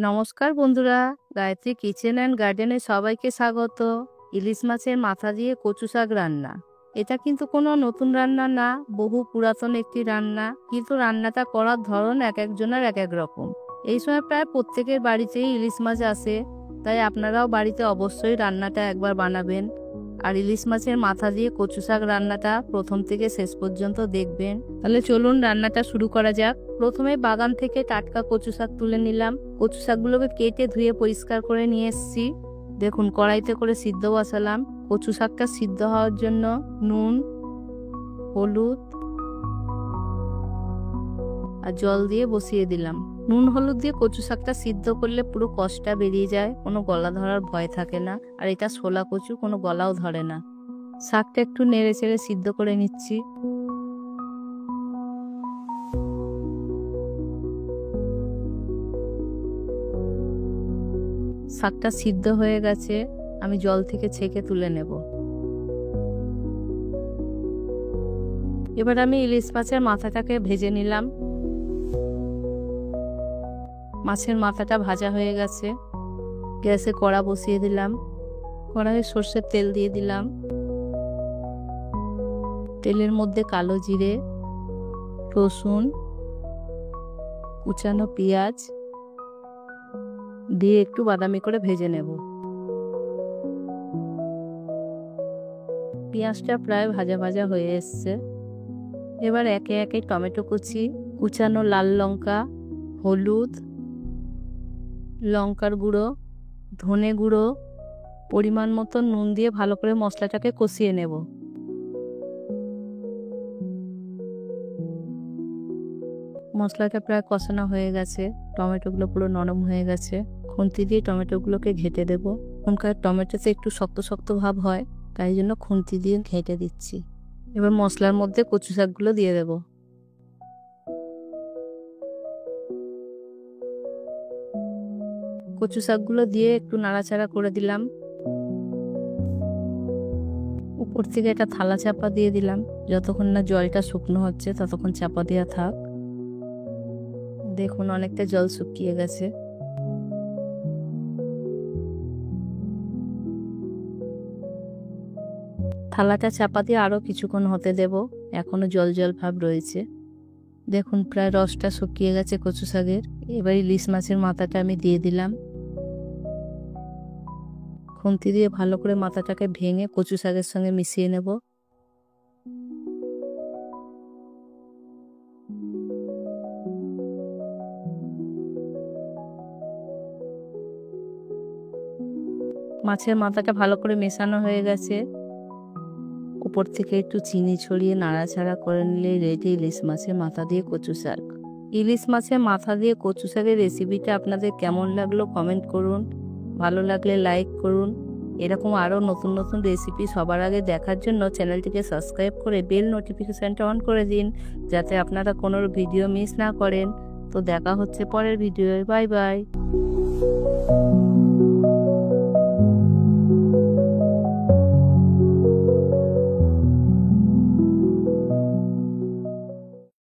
নমস্কার বন্ধুরা, Gayatri kitchen and গার্ডেনে সবাইকে স্বাগত। ইলিশ মাছের মাথা দিয়ে কচু শাক রান্না। এটা কিন্তু কোনো নতুন রান্না না, বহু পুরাতন একটি রান্না, কিন্তু রান্নাটা করার ধরন এক একজনের এক এক রকম। এই সময় প্রায় প্রত্যেকের বাড়িতেই ইলিশ মাছ আসে, তাই আপনারাও বাড়িতে অবশ্যই রান্নাটা একবার বানাবেন। আর ইলিশ মাছের মাথা দিয়ে কচু শাক রান্নাটা প্রথম থেকে শেষ পর্যন্ত দেখবেন। তাহলে চলুন রান্নাটা শুরু করা যাক। প্রথমে বাগান থেকে টাটকা কচু শাক তুলে নিলাম। কচু শাকগুলোকে কেটে ধুয়ে পরিষ্কার করে নিয়ে এসেছি। দেখুন কড়াইতে করে সিদ্ধ বসালাম। কচু শাকটা সিদ্ধ হওয়ার জন্য নুন, হলুদ আর জল দিয়ে বসিয়ে দিলাম। নুন হলুদ দিয়ে কচু শাকটা সিদ্ধ করলে পুরো কষটা বেরিয়ে যায়, কোনো গলা ধরার ভয় থাকে না। আর এটা শোলা কচু, কোনো গলাও ধরে না। শাকটা একটু নেড়ে চেড়ে সিদ্ধ করে নিচ্ছি। শাকটা সিদ্ধ হয়ে গেছে, আমি জল থেকে ছেঁকে তুলে নেব। এবার আমি ইলিশ মাছের মাথাটাকে ভেজে নিলাম। মাছের মাথাটা ভাজা হয়ে গেছে, গ্যাসে কড়া বসিয়ে দিলাম। কড়াইয়ে সর্ষের তেল দিয়ে দিলাম। তেলের মধ্যে কালো জিরে, রসুন, কুচানো পেঁয়াজ দিয়ে একটু বাদামি করে ভেজে নেব। পেঁয়াজটা প্রায় ভাজা ভাজা হয়ে এসছে। এবার একে একে টমেটো কুচি, কুচানো লাল লঙ্কা, হলুদ, লঙ্কার গুঁড়ো, ধনে গুঁড়ো, পরিমাণ মতো নুন দিয়ে ভালো করে মশলাটাকে কষিয়ে নেব। মশলাটা প্রায় কষানো হয়ে গেছে, টমেটোগুলো পুরো নরম হয়ে গেছে। খুন্তি দিয়ে টমেটোগুলোকে ঘেঁটে দেব। এখনকার টমেটোতে একটু শক্ত শক্ত ভাব হয়, তাই জন্য খুন্তি দিয়ে ঘেঁটে দিচ্ছি। এবার মশলার মধ্যে কচু শাকগুলো দিয়ে দেব। কচু শাকগুলো দিয়ে একটু নাড়াচাড়া করে দিলাম। উপর থেকে একটা থালা চাপা দিয়ে দিলাম। যতক্ষণ না জলটা শুকনো হচ্ছে ততক্ষণ চাপা দেওয়া থাক। দেখুন অনেকটা জল শুকিয়ে গেছে। থালাটা চাপা দিয়ে আরো কিছুক্ষণ হতে দেব, এখনো জল জল ভাব রয়েছে। দেখুন প্রায় রসটা শুকিয়ে গেছে কচু শাকের। এবার ইলিশ মাছের মাথাটা আমি দিয়ে দিলাম। খুন্তি দিয়ে ভালো করে মাথাটাকে ভেঙে কচু শাকের সঙ্গে মিশিয়ে নেব। মাছের মাথাটা ভালো করে মেশানো হয়ে গেছে। উপর থেকে একটু চিনি ছড়িয়ে নাড়াচাড়া করে নিলে রেডি ইলিশ মাছের মাথা দিয়ে কচু শাক। ইলিশ মাছের মাথা দিয়ে কচু শাকের রেসিপিটা আপনাদের কেমন লাগলো কমেন্ট করুন। ভালো লাগলে লাইক করুন। এরকম আরও নতুন নতুন রেসিপি সবার আগে দেখার জন্য চ্যানেলটিকে সাবস্ক্রাইব করে বেল নোটিফিকেশানটা অন করে দিন, যাতে আপনারা কোনো ভিডিও মিস না করেন। তো দেখা হচ্ছে পরের ভিডিওয়। Bye bye.